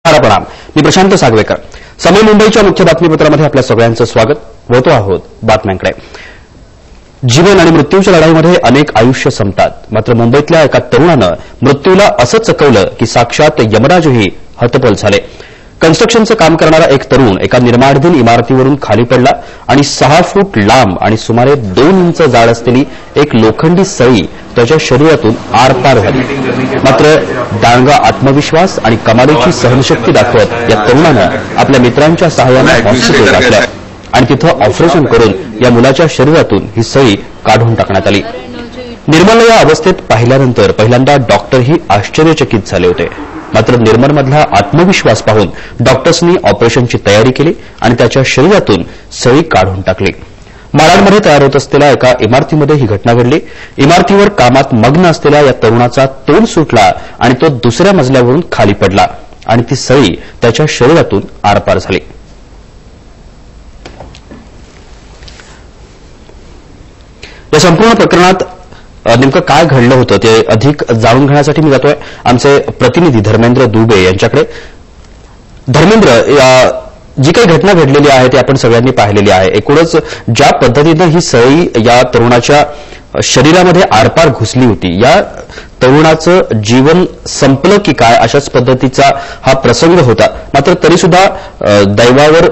प्रणाम. मी प्रशांत सागवेकर. समय मुंबईच्या मुख्य बातमीपत्रामध्ये आपल्या सगळ्यांचं स्वागत. वळतो आहोत बातम्यांकडे. जीवन आणि मृत्यूच्या लढाईमध्ये अनेक आयुष्य संपतात. मात्र मुंबईतल्या एका तरुणानं मृत्यूला असं चकवलं की साक्षात यमराजही हतबल झाले. कन्स्ट्रक्शनचं काम करणारा एक तरुण एका निर्माणाधीन इमारतीवरून खाली पडला आणि 6 फूट लांब आणि सुमारे 2 इंच जाड असलेली एक लोखंडी सळी त्याच्या शरीरातून आरपार झाली. मात्र दांडगा आत्मविश्वास आणि कमालीची सहनशक्ती दाखवत या तरुणानं आपल्या मित्रांच्या सहाय्यानं हॉस्पिटल गाठलं आणि तिथं ऑपरेशन करून या मुलाच्या शरीरातून ही सळी काढून टाकण्यात आली. निर्मलला या अवस्थेत पाहिल्यानंतर पहिल्यांदा डॉक्टरही आश्चर्यचकित झाले होते. मात्र निर्मलमधला आत्मविश्वास पाहून डॉक्टर्सनी ऑपरेशनची तयारी केली आणि त्याच्या शरीरातून सळी काढून टाकली. मालाडमध्ये तयार होत असलेल्या एका इमारतीमध्ये ही घटना घडली. इमारतीवर कामात मग्न असलेल्या या तरुणाचा तोल सुटला आणि तो दुसऱ्या मजल्यावरून खाली पडला आणि ती सळी त्याच्या शरीरातून आरपार झाली. या संपूर्ण प्रकरणात नेमकं काय घडलं होतं ते अधिक जाणून घेण्यासाठी मी जातोय आमचे प्रतिनिधी धर्मेंद्र दुबे यांच्याकडे. धर्मेंद्र, जी काही घटना घडलेली आहे ती आपण सगळ्यांनी पाहिलेली आहे. एकूणच ज्या पद्धतीनं ही सळी या तरुणाच्या शरीरामध्ये आरपार घुसली होती, या तरुणाचं जीवन संपलं की काय अशाच पद्धतीचा हा प्रसंग होता. मात्र तरीसुद्धा दैवावर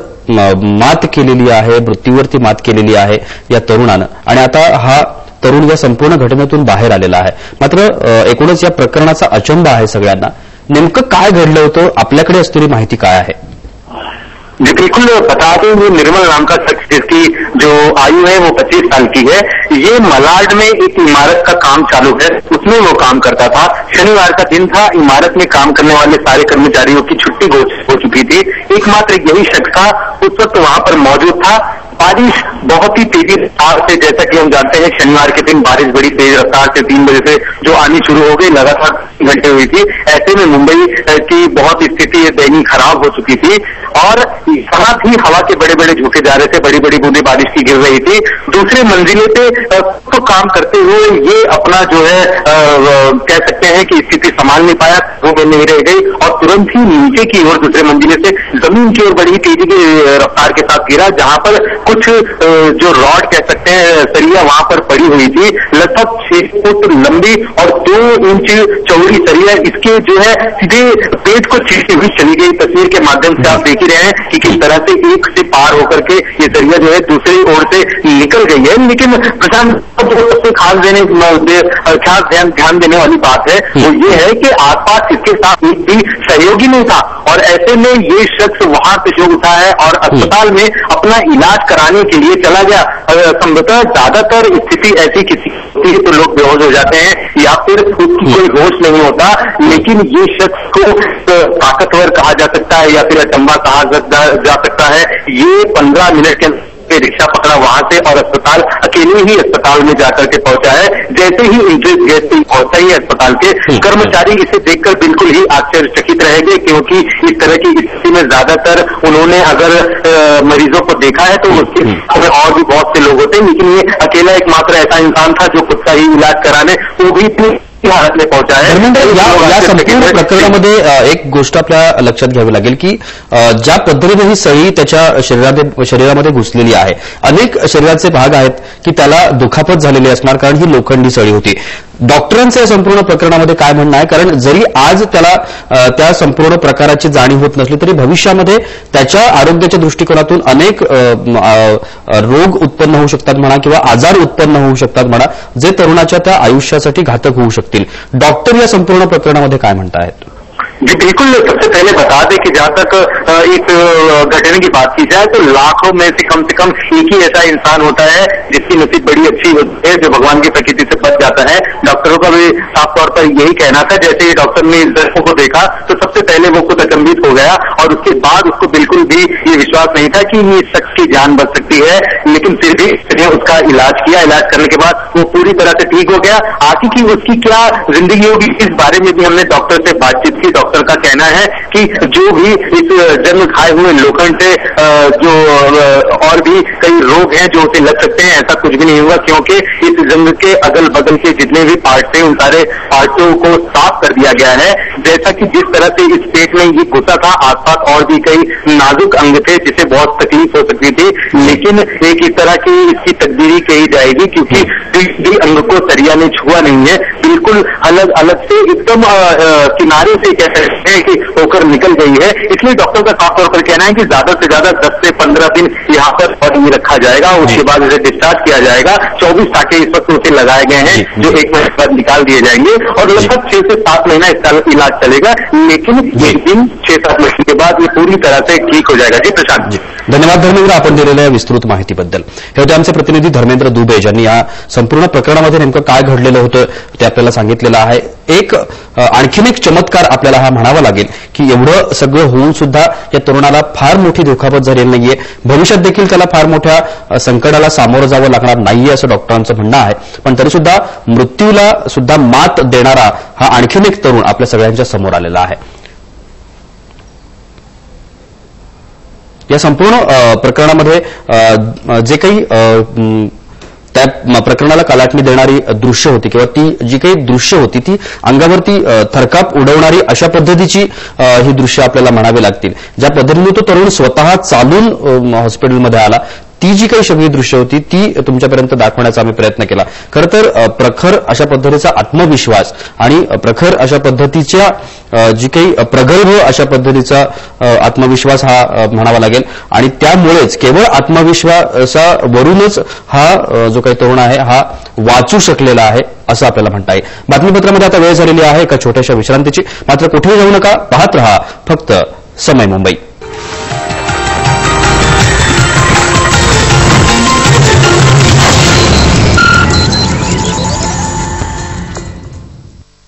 मात केलेली आहे, मृत्यूवरती मात केलेली आहे या तरुणानं आणि आता हा तरुण या संपूर्ण घटनेतून बाहेर आलेला आहे. मात्र एकूणच या प्रकरणाचा अचंब आहे सगळ्यांना. नेमकं काय घडलं होतं, आपल्याकडे असलेली माहिती काय आहे? जी बिल्कुल बता दें, ये निर्मल नाम का शख्स जिसकी जो आयु है वो 25 साल की है, ये मलाड में एक इमारत का काम चालू है, उसमें वो काम करता था. शनिवार का दिन था. इमारत में काम करने वाले सारे कर्मचारियों की छुट्टी हो चुकी थी. एकमात्र यही शख्स था उस वक्त वहां पर मौजूद था. बारिश बहुत ही तेजी रफ्तार से, जैसा कि हम जानते हैं शनिवार के दिन बारिश बड़ी तेज रफ्तार से 3 बजे से जो आनी शुरू हो गई, लगातार घंटे हुई थी. ऐसे में मुंबई की बहुत स्थिति दयनीय खराब हो चुकी थी और साथ ही हवा के बड़े बड़े झोंके जा रहे थे, बड़ी बड़ी बूंदें बारिश की गिर रही थी. दूसरे मंजिले पे तो काम करते हुए ये अपना जो है कह सकते हैं कि स्थिति संभाल नहीं पाया, वो नहीं रह गई और तुरंत ही नीचे की ओर दूसरे मंजिले से जमीन की ओर बड़ी तेजी की रफ्तार के साथ गिरा, जहां पर कुछ जो रॉड कह सकते हैं सरिया वहां पर पड़ी हुई थी. लगभग 6 फुट लंबी और 2 इंच चौड़ी सरिया इसके जो है सीधे पेट को छींटती हुई चली गई. तस्वीर के माध्यम से आप देख ही रहे हैं कि किस तरह से एक से पार होकर के ये सरिया जो है दूसरी ओर से निकल गई है. लेकिन प्रशांत, सबसे खास ध्यान देने वाली बात है वो ये है कि आसपास इसके साथ एक भी सहयोगी नहीं था और ऐसे में ये शख्स वहां से जो उठा है और अस्पताल में अपना इलाज कराने के लिए चला गया. संभवतः ज्यादातर स्थिति ऐसी किसी होती है तो लोग बेहोश हो जाते हैं या फिर उसकी कोई होश नहीं होता, लेकिन ये शख्स को ताकतवर कहा जा सकता है या फिर अचंबा कहा जा सकता है. ये 15 मिनट के रिक्शा पकड़ा वहां से और अस्पताल अकेले ही अस्पताल में जाकर के पहुंचा है. जैसे ही इंट्रेस्ट गेट पहुंचा ही अस्पताल के कर्मचारी इसे देखकर बिल्कुल ही आश्चर्यचकित रह गए, क्योंकि इस तरह की स्थिति में ज्यादातर उन्होंने अगर मरीजों को देखा है तो उसके और भी बहुत से लोग होते हैं, लेकिन ये अकेला एकमात्र ऐसा इंसान था जो खुद का ही इलाज कराने वो भी हालत में पहुंचा है. या संपूर्ण प्रकरणामध्ये एक गोष्ट आपल्या लक्षात घ्यावी लागेल की ज्या पद्धतीने ही सळी त्याच्या शरीरामध्ये घुसलेली आहे, अनेक शरीराचे भाग आहेत की त्याला दुखापत झालेली असणार, कारण ही लोखंडी सळी होती. डॉक्टरांचं या संपूर्ण प्रकरणामध्ये काय म्हणणं आहे, कारण जरी आज त्याला त्या संपूर्ण प्रकाराची जाणीव होत नसली तरी भविष्यामध्ये त्याच्या आरोग्याच्या दृष्टिकोनातून अनेक रोग उत्पन्न होऊ शकतात म्हणा किंवा आजार उत्पन्न होऊ शकतात म्हणा, जे तरुणाच्या त्या आयुष्यासाठी घातक होऊ शकतील. डॉक्टर या संपूर्ण प्रकरणामध्ये काय म्हणतायत? जी बिल्कुल. सबसे पहले बता दें कि जहां तक इस घटने की बात की जाए तो लाखों में से कम एक ही ऐसा इंसान होता है जिसकी नसीब बड़ी अच्छी होती है, जो भगवान की प्रकृति से बच जाता है. डॉक्टरों का भी साफ तौर पर यही कहना था. जैसे ही डॉक्टर ने इस दर्शकों को देखा तो सबसे पहले वो खुद अचंभित हो गया और उसके बाद उसको बिल्कुल भी ये विश्वास नहीं था कि ये शख्स की जान बच सकती है, लेकिन फिर भी उसने उसका इलाज किया। इलाज करने के बाद वो पूरी तरह से ठीक हो गया। आगे की उसकी क्या जिंदगी होगी, इस बारे में भी हमने डॉक्टर से बातचीत की। डॉक्टर का कहना है कि जो भी इस जन्म खाए हुए लोखंड से जो और भी कई रोग हैं जो उसे लग सकते हैं, ऐसा कुछ भी नहीं हुआ, क्योंकि इस जन्म के अगल बगल के जितने भी पार्ट थे उन सारे पार्टों को साफ कर दिया गया है। जैसा कि जिस तरह से इस पेट में ये घुसा था, आसपास और भी कई नाजुक अंग थे जिसे बहुत तकलीफ हो सकती थी, लेकिन एक इस तरह की इसकी तकदीरी कही जाएगी, क्योंकि भी अंग को सरिया ने छुआ नहीं है, बिल्कुल अलग अलग से एकदम किनारे से कह सकते हैं कि होकर निकल गई है। इसलिए डॉक्टर का साफ तौर पर कहना है कि ज्यादा से ज्यादा 10 से 15 दिन यहाँ पर बॉडी रखा जाएगा, उसके बाद इसे डिस्चार्ज किया जाएगा। 24 टाके इस वक्त उसे लगाए गए हैं जो 1 महीने बाद निकाल दिए जाएंगे और लगभग 6 से 7 महीना इसका इलाज चलेगा, लेकिन एक दिन 6-7 महीने के बाद ये पूरी तरह से ठीक हो जाएगा। जी प्रशांत जी, धन्यवाद धर्मेंद्र, आपण दिलेल्या विस्तृत माहितीबद्दल। हे होते आमचे प्रतिनिधी धर्मेंद्र दुबे, ज्यांनी या संपूर्ण प्रकरणामध्ये नेमकं काय घडलेलं होतं ते आपल्याला सांगितलेलं आहे। एक आणखीन एक चमत्कार आपल्याला हा म्हणावा लागेल की एवढं सगळं होऊन सुद्धा या तरुणाला फार मोठी दुखापत झालेली नाहीये, भविष्यात देखील त्याला फार मोठ्या संकटाला सामोरं जावं लागणार नाहीये असं डॉक्टरांचं म्हणणं आहे। पण तरीसुद्धा मृत्यूला सुद्धा मात देणारा हा आणखीन एक तरुण आपल्या सगळ्यांच्या समोर आलेला आहे। या संपूर्ण प्रकरणामध्ये जे काही त्या प्रकरणाला कलाटणी देणारी दृश्य होती किंवा ती जी काही दृश्य होती ती अंगावरती थरकाप उडवणारी अशा पद्धतीची ही दृश्य आपल्याला म्हणावी लागतील। ज्या पद्धतीने तो तरुण स्वतः चालून हॉस्पिटलमध्ये आला, ती जी काही सगळी दृश्य होती ती तुमच्यापर्यंत दाखवण्याचा आम्ही प्रयत्न केला। खरं तर प्रखर अशा पद्धतीचा आत्मविश्वास आणि प्रखर अशा पद्धतीच्या जी काही प्रगल्भ अशा पद्धतीचा आत्मविश्वास हा म्हणावा लागेल आणि त्यामुळेच केवळ आत्मविश्वासावरूनच हा जो काही तरुण आहे हा वाचू शकलेला आहे असं आपल्याला म्हणता येईल। बातमीपत्रामध्ये आता वेळ झालेली आहे एका छोट्याशा विश्रांतीची, मात्र कुठेही जाऊ नका, पाहत रहा फक्त समय मुंबई।